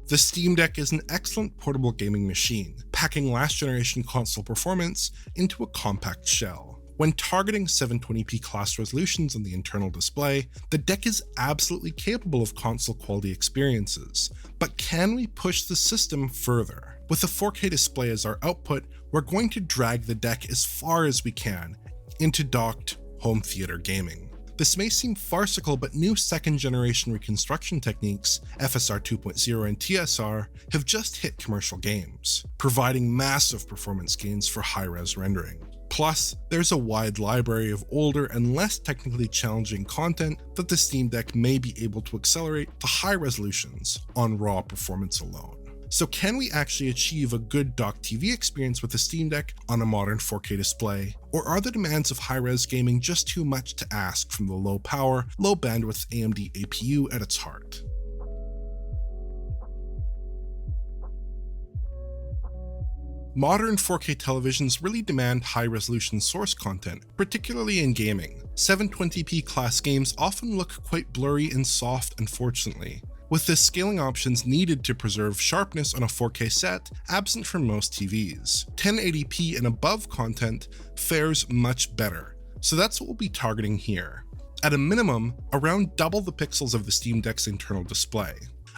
The Steam Deck is an excellent portable gaming machine, packing last-generation console performance into a compact shell. When targeting 720p class resolutions on the internal display, the deck is absolutely capable of console-quality experiences. But can we push the system further? With a 4K display as our output, we're going to drag the deck as far as we can into docked home theater gaming. This may seem farcical, but new second-generation reconstruction techniques, FSR 2.0 and TSR, have just hit commercial games, providing massive performance gains for high-res rendering. Plus, there's a wide library of older and less technically challenging content that the Steam Deck may be able to accelerate to high resolutions on raw performance alone. So can we actually achieve a good docked TV experience with the Steam Deck on a modern 4K display? Or are the demands of high-res gaming just too much to ask from the low power, low bandwidth AMD APU at its heart? Modern 4K televisions really demand high-resolution source content, particularly in gaming. 720p class games often look quite blurry and soft, unfortunately, with the scaling options needed to preserve sharpness on a 4K set absent from most TVs. 1080p and above content fares much better, so that's what we'll be targeting here. At a minimum, around double the pixels of the Steam Deck's internal display.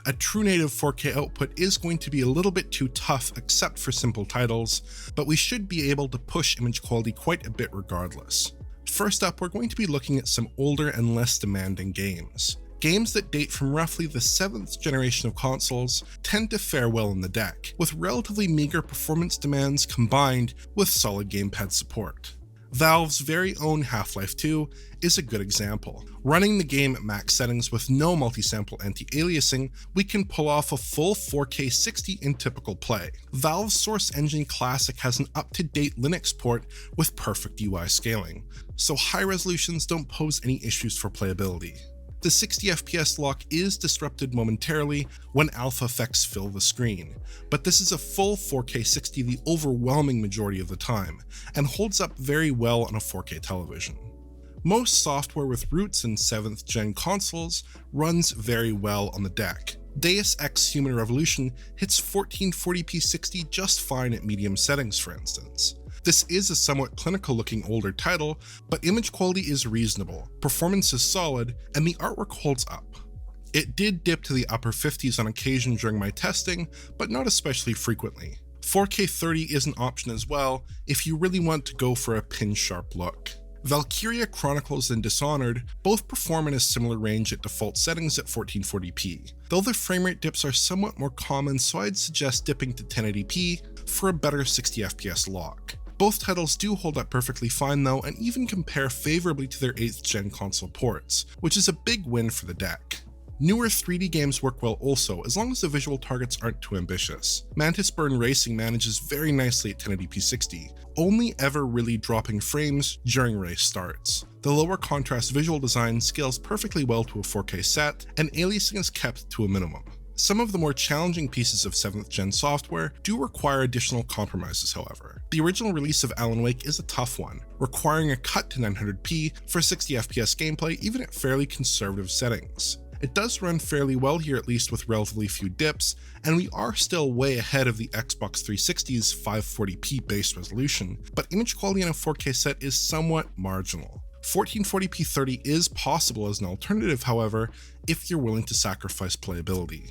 A true native 4K output is going to be a little bit too tough except for simple titles, but we should be able to push image quality quite a bit regardless. First up, we're going to be looking at some older and less demanding games. Games that date from roughly the 7th generation of consoles tend to fare well in the deck, with relatively meager performance demands combined with solid gamepad support. Valve's very own Half-Life 2 is a good example. Running the game at max settings with no multi-sample anti-aliasing, we can pull off a full 4K 60 in typical play. Valve's Source Engine Classic has an up-to-date Linux port with perfect UI scaling, so high resolutions don't pose any issues for playability. The 60 FPS lock is disrupted momentarily when alpha effects fill the screen, but this is a full 4K 60 the overwhelming majority of the time, and holds up very well on a 4K television. Most software with roots in 7th gen consoles runs very well on the deck. Deus Ex Human Revolution hits 1440p 60 just fine at medium settings, for instance. This is a somewhat clinical-looking older title, but image quality is reasonable, performance is solid, and the artwork holds up. It did dip to the upper 50s on occasion during my testing, but not especially frequently. 4K 30 is an option as well if you really want to go for a pin-sharp look. Valkyria Chronicles and Dishonored both perform in a similar range at default settings at 1440p, though the framerate dips are somewhat more common, so I'd suggest dipping to 1080p for a better 60 FPS lock. Both titles do hold up perfectly fine though, and even compare favorably to their 8th gen console ports, which is a big win for the deck. Newer 3D games work well also, as long as the visual targets aren't too ambitious. Mantis Burn Racing manages very nicely at 1080p 60, only ever really dropping frames during race starts. The lower contrast visual design scales perfectly well to a 4K set, and aliasing is kept to a minimum. Some of the more challenging pieces of 7th gen software do require additional compromises, however. The original release of Alan Wake is a tough one, requiring a cut to 900p for 60 FPS gameplay even at fairly conservative settings. It does run fairly well here, at least with relatively few dips, and we are still way ahead of the Xbox 360's 540p base resolution, but image quality on a 4K set is somewhat marginal. 1440p 30 is possible as an alternative, however, if you're willing to sacrifice playability.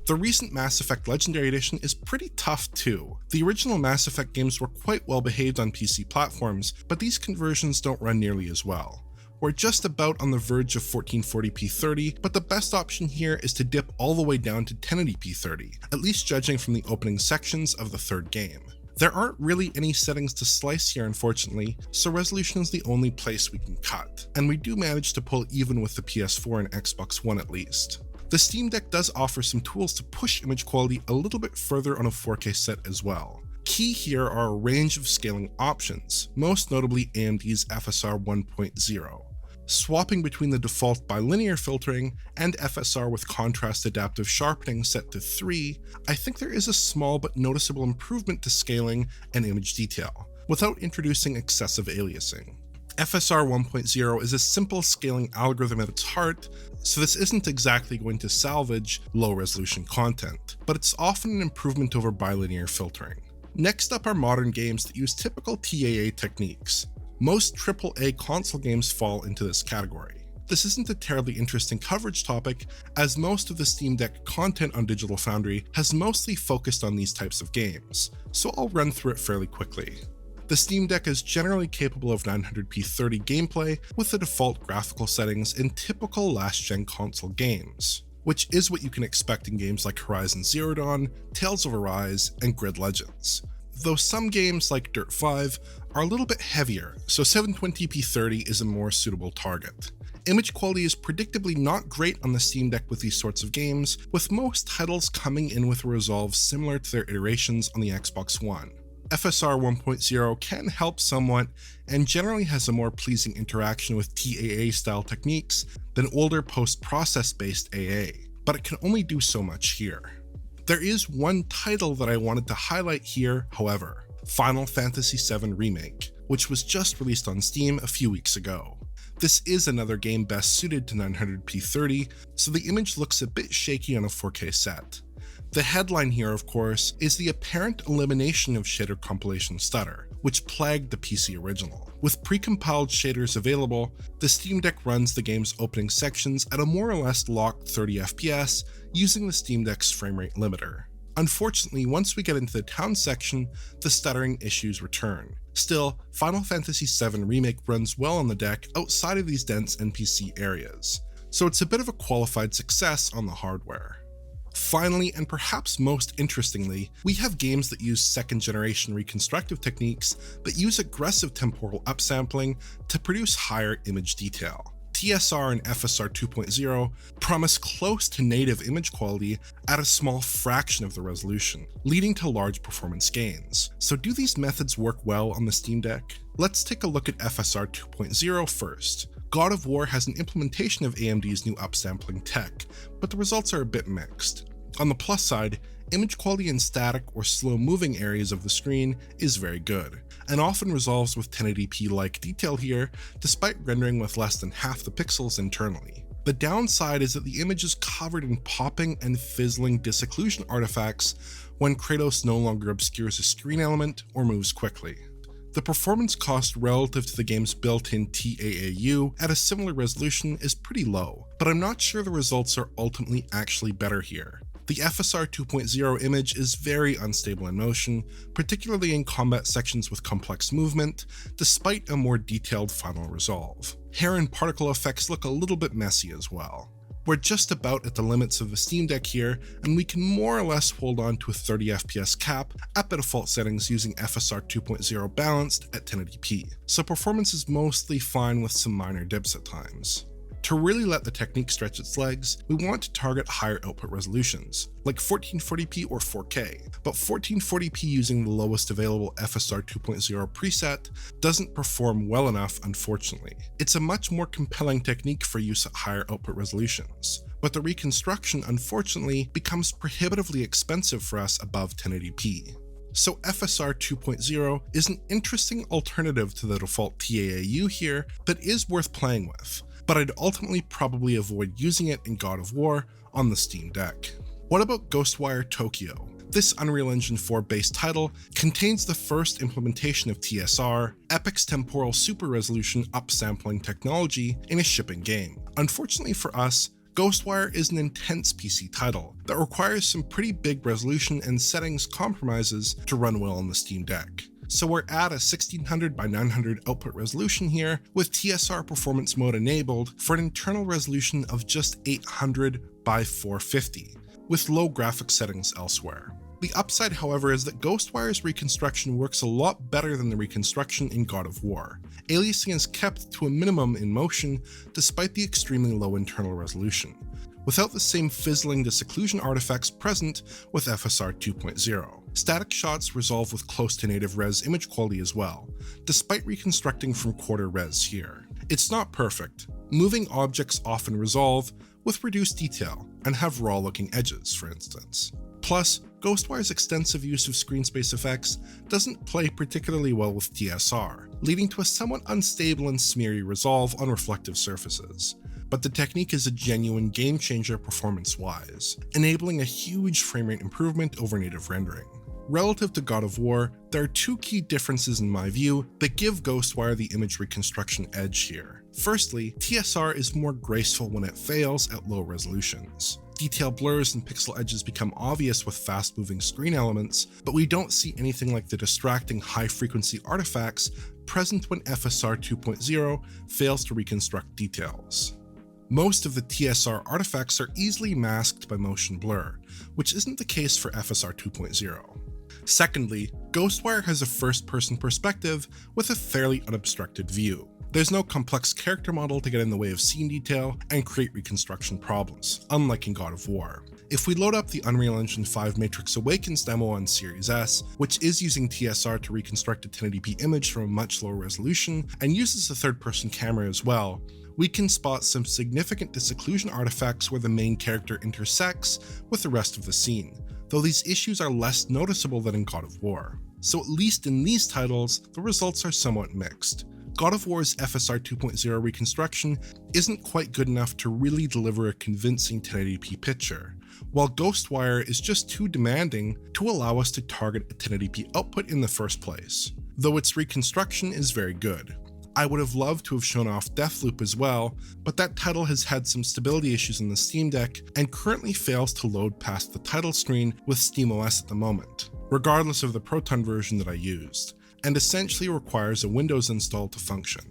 The recent Mass Effect Legendary Edition is pretty tough too. The original Mass Effect games were quite well behaved on PC platforms, but these conversions don't run nearly as well. We're just about on the verge of 1440p 30, but the best option here is to dip all the way down to 1080p 30, at least judging from the opening sections of the third game. There aren't really any settings to slice here, unfortunately, so resolution is the only place we can cut, and we do manage to pull even with the PS4 and Xbox One at least. The Steam Deck does offer some tools to push image quality a little bit further on a 4K set as well. Key here are a range of scaling options, most notably AMD's FSR 1.0. Swapping between the default bilinear filtering and FSR with contrast adaptive sharpening set to 3, I think there is a small but noticeable improvement to scaling and image detail, without introducing excessive aliasing. FSR 1.0 is a simple scaling algorithm at its heart, so this isn't exactly going to salvage low-resolution content. but it's often an improvement over bilinear filtering. Next up are modern games that use typical TAA techniques. Most AAA console games fall into this category. This isn't a terribly interesting coverage topic, as most of the Steam Deck content on Digital Foundry has mostly focused on these types of games, so I'll run through it fairly quickly. The Steam Deck is generally capable of 900p 30 gameplay with the default graphical settings in typical last-gen console games, which is what you can expect in games like Horizon Zero Dawn, Tales of Arise, and Grid Legends. Though some games like Dirt 5 are a little bit heavier, so 720p 30 is a more suitable target. Image quality is predictably not great on the Steam Deck with these sorts of games, with most titles coming in with a resolve similar to their iterations on the Xbox One. FSR 1.0 can help somewhat and generally has a more pleasing interaction with TAA style techniques than older post-process based AA, but it can only do so much here. There is one title that I wanted to highlight here, however, Final Fantasy VII Remake, which was just released on Steam a few weeks ago. This is another game best suited to 900p 30, so the image looks a bit shaky on a 4K set. The headline here, of course, is the apparent elimination of shader compilation stutter, which plagued the PC original. With precompiled shaders available, the Steam Deck runs the game's opening sections at a more or less locked 30 FPS using the Steam Deck's framerate limiter. Unfortunately, once we get into the town section, the stuttering issues return. Still, Final Fantasy VII Remake runs well on the deck outside of these dense NPC areas, so it's a bit of a qualified success on the hardware. Finally, and perhaps most interestingly, we have games that use second-generation reconstructive techniques but use aggressive temporal upsampling to produce higher image detail. TSR and FSR 2.0 promise close to native image quality at a small fraction of the resolution, leading to large performance gains. So do these methods work well on the Steam Deck? Let's take a look at FSR 2.0 first. God of War has an implementation of AMD's new upsampling tech, but the results are a bit mixed. On the plus side, image quality in static or slow-moving areas of the screen is very good, and often resolves with 1080p-like detail here, despite rendering with less than half the pixels internally. The downside is that the image is covered in popping and fizzling disocclusion artifacts when Kratos no longer obscures a screen element or moves quickly. The performance cost relative to the game's built-in TAAU at a similar resolution is pretty low, but I'm not sure the results are ultimately actually better here. The FSR 2.0 image is very unstable in motion, particularly in combat sections with complex movement, despite a more detailed final resolve. Hair and particle effects look a little bit messy as well. We're just about at the limits of the Steam Deck here, and we can more or less hold on to a 30 FPS cap at the default settings using FSR 2.0 balanced at 1080p, so performance is mostly fine with some minor dips at times. To really let the technique stretch its legs, we want to target higher output resolutions, like 1440p or 4K, but 1440p using the lowest available FSR 2.0 preset doesn't perform well enough, unfortunately. It's a much more compelling technique for use at higher output resolutions, but the reconstruction unfortunately becomes prohibitively expensive for us above 1080p. So FSR 2.0 is an interesting alternative to the default TAAU here that is worth playing with, but I'd ultimately probably avoid using it in God of War on the Steam Deck. What about Ghostwire Tokyo? This Unreal Engine 4 based title contains the first implementation of TSR, Epic's temporal super resolution upsampling technology, in a shipping game. Unfortunately for us, Ghostwire is an intense PC title that requires some pretty big resolution and settings compromises to run well on the Steam Deck. So we're at a 1600 by 900 output resolution here, with TSR performance mode enabled for an internal resolution of just 800 by 450, with low graphics settings elsewhere. The upside, however, is that Ghostwire's reconstruction works a lot better than the reconstruction in God of War. Aliasing is kept to a minimum in motion despite the extremely low internal resolution, without the same fizzling disocclusion artifacts present with FSR 2.0. Static shots resolve with close to native res image quality as well, despite reconstructing from quarter res here. It's not perfect. Moving objects often resolve with reduced detail and have raw looking edges, for instance. Plus, Ghostwire's extensive use of screen space effects doesn't play particularly well with TSR, leading to a somewhat unstable and smeary resolve on reflective surfaces. but the technique is a genuine game changer performance-wise, enabling a huge framerate improvement over native rendering. Relative to God of War, there are two key differences in my view that give Ghostwire the image reconstruction edge here. Firstly, TSR is more graceful when it fails at low resolutions. Detail blurs and pixel edges become obvious with fast-moving screen elements, but we don't see anything like the distracting high-frequency artifacts present when FSR 2.0 fails to reconstruct details. Most of the TSR artifacts are easily masked by motion blur, which isn't the case for FSR 2.0. Secondly, Ghostwire has a first-person perspective with a fairly unobstructed view. There's no complex character model to get in the way of scene detail and create reconstruction problems, unlike in God of War. If we load up the Unreal Engine 5 Matrix Awakens demo on Series S, which is using TSR to reconstruct a 1080p image from a much lower resolution and uses a third-person camera as well, we can spot some significant disocclusion artifacts where the main character intersects with the rest of the scene, though these issues are less noticeable than in God of War. So at least in these titles, the results are somewhat mixed. God of War's FSR 2.0 reconstruction isn't quite good enough to really deliver a convincing 1080p picture, while Ghostwire is just too demanding to allow us to target a 1080p output in the first place, though its reconstruction is very good. I would have loved to have shown off Deathloop as well, but that title has had some stability issues on the Steam Deck and currently fails to load past the title screen with SteamOS at the moment, regardless of the Proton version that I used, and essentially requires a Windows install to function.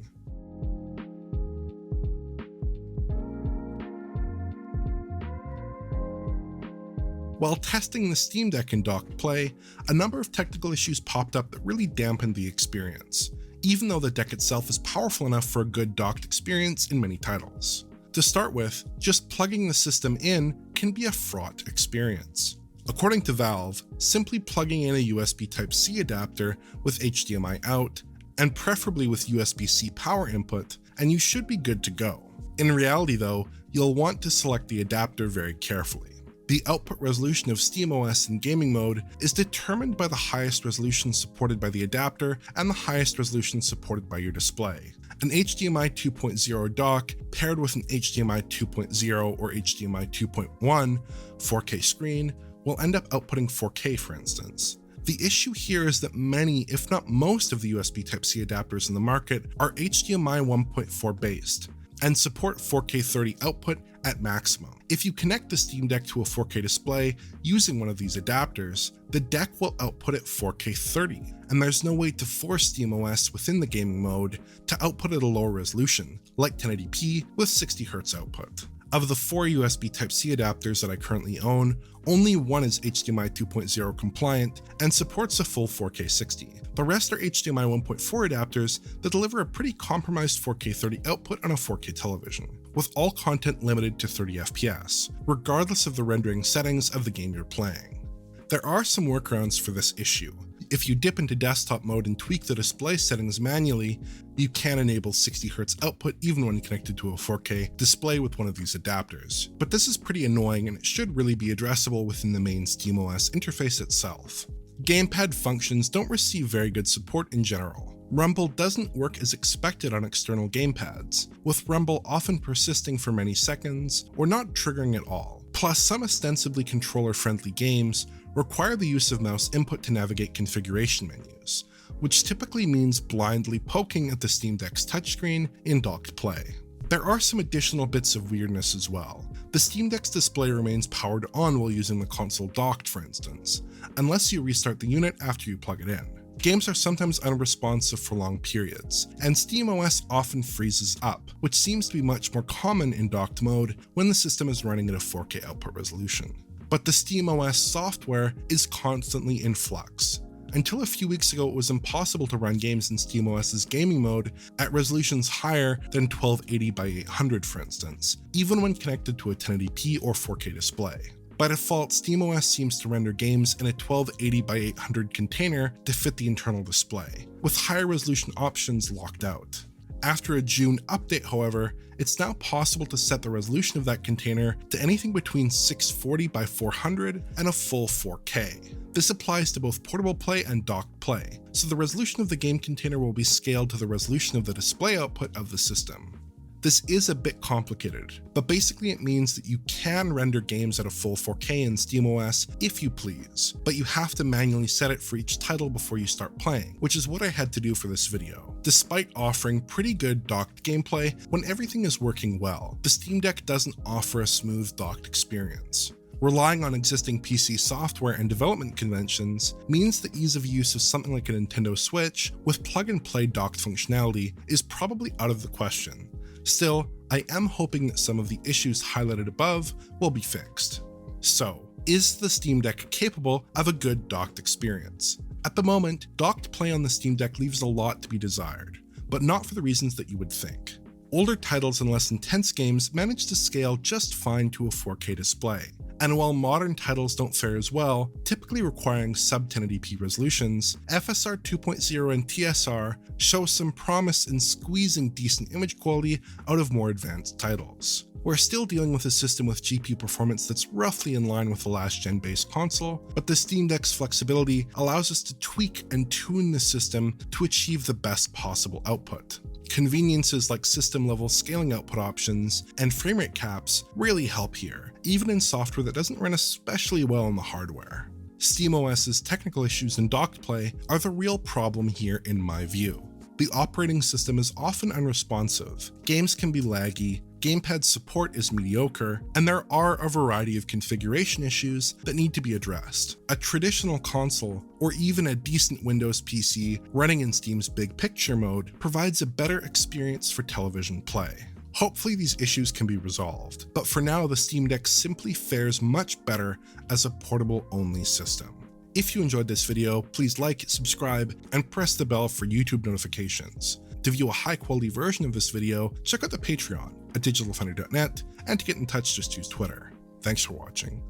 While testing the Steam Deck in docked play, a number of technical issues popped up that really dampened the experience, even though the deck itself is powerful enough for a good docked experience in many titles. To start with, just plugging the system in can be a fraught experience. According to Valve, simply plugging in a USB Type-C adapter with HDMI out, and preferably with USB-C power input, and you should be good to go. In reality though, you'll want to select the adapter very carefully. The output resolution of SteamOS in gaming mode is determined by the highest resolution supported by the adapter and the highest resolution supported by your display. An HDMI 2.0 dock paired with an HDMI 2.0 or HDMI 2.1 4K screen will end up outputting 4K, for instance. The issue here is that many, if not most, of the USB Type-C adapters in the market are HDMI 1.4 based and support 4K 30 output at maximum. If you connect the Steam Deck to a 4K display using one of these adapters, the deck will output at 4K 30, and there's no way to force SteamOS within the gaming mode to output at a lower resolution, like 1080p with 60Hz output. Of the 4 USB Type-C adapters that I currently own, only one is HDMI 2.0 compliant and supports a full 4K 60. The rest are HDMI 1.4 adapters that deliver a pretty compromised 4K 30 output on a 4K television, with all content limited to 30 FPS, regardless of the rendering settings of the game you're playing. There are some workarounds for this issue. If you dip into desktop mode and tweak the display settings manually, you can enable 60Hz output even when connected to a 4K display with one of these adapters. But this is pretty annoying and it should really be addressable within the main SteamOS interface itself. Gamepad functions don't receive very good support in general. Rumble doesn't work as expected on external gamepads, with rumble often persisting for many seconds or not triggering at all. Plus, some ostensibly controller-friendly games require the use of mouse input to navigate configuration menus, which typically means blindly poking at the Steam Deck's touchscreen in docked play. There are some additional bits of weirdness as well. The Steam Deck's display remains powered on while using the console docked, for instance, unless you restart the unit after you plug it in. Games are sometimes unresponsive for long periods, and SteamOS often freezes up, which seems to be much more common in docked mode when the system is running at a 4K output resolution. But the SteamOS software is constantly in flux. Until a few weeks ago, it was impossible to run games in SteamOS's gaming mode at resolutions higher than 1280 by 800, for instance, even when connected to a 1080p or 4K display. By default, SteamOS seems to render games in a 1280 by 800 container to fit the internal display, with higher resolution options locked out. After a June update, however, it's now possible to set the resolution of that container to anything between 640 by 400 and a full 4K. This applies to both portable play and docked play, so the resolution of the game container will be scaled to the resolution of the display output of the system. This is a bit complicated, but basically it means that you can render games at a full 4K in SteamOS if you please, but you have to manually set it for each title before you start playing, which is what I had to do for this video. Despite offering pretty good docked gameplay, when everything is working well, the Steam Deck doesn't offer a smooth docked experience. Relying on existing PC software and development conventions means the ease of use of something like a Nintendo Switch with plug-and-play docked functionality is probably out of the question. Still, I am hoping that some of the issues highlighted above will be fixed. So, is the Steam Deck capable of a good docked experience? At the moment, docked play on the Steam Deck leaves a lot to be desired, but not for the reasons that you would think. Older titles and less intense games manage to scale just fine to a 4K display. And while modern titles don't fare as well, typically requiring sub 1080p resolutions, FSR 2.0 and TSR show some promise in squeezing decent image quality out of more advanced titles. We're still dealing with a system with GPU performance that's roughly in line with the last-gen based console, but the Steam Deck's flexibility allows us to tweak and tune the system to achieve the best possible output. Conveniences like system-level scaling output options and framerate caps really help here, even in software that doesn't run especially well on the hardware. SteamOS's technical issues in docked play are the real problem here in my view. The operating system is often unresponsive, games can be laggy, gamepad support is mediocre, and there are a variety of configuration issues that need to be addressed. A traditional console, or even a decent Windows PC running in Steam's big picture mode, provides a better experience for television play. Hopefully these issues can be resolved, but for now the Steam Deck simply fares much better as a portable-only system. If you enjoyed this video, please like, subscribe, and press the bell for YouTube notifications. To view a high-quality version of this video, check out the Patreon at digitalfoundry.net, and to get in touch, just use Twitter. Thanks for watching.